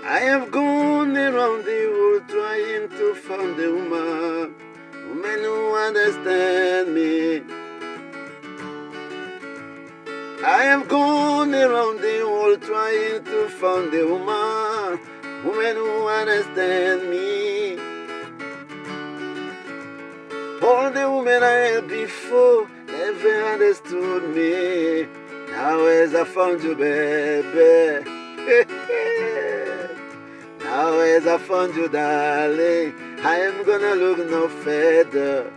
I have gone around the world trying to find a woman who understands me. I have gone around the world trying to find a woman who understands me. All the women I had before never understood me. Now as I found you, baby. Now as I found you, darling, I am gonna look no further.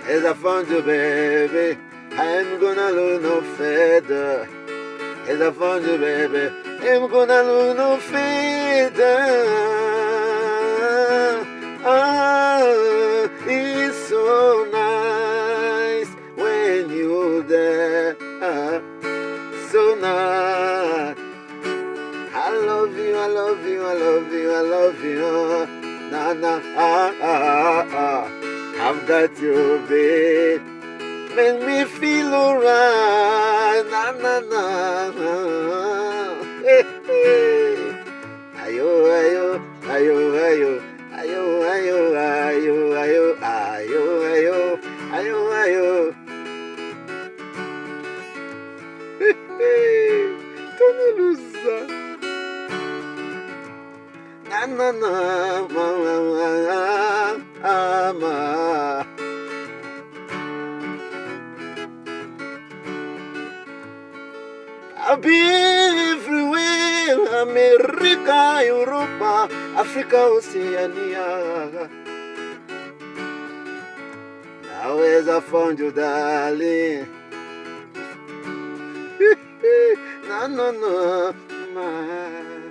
As I found you, baby, I am gonna look no further. As I found you, baby, I am gonna look no further. It's so nice when you're there. So nice. I love you, I love you, I love you, I love you. Na na I've got you, babe. Make me feel alright. Na na na. Hey, hey. Ayo, ayo, ayo, ayo, ayo, ayo, ayo, ayo, ayo, ayo, ayo, ayo. Hey, hey. Tony Lusa. Na na na ma ma ma. I've been everywhere, America, Europa, Africa, Oceania. Now as I found you, darling. No, no, no, ma.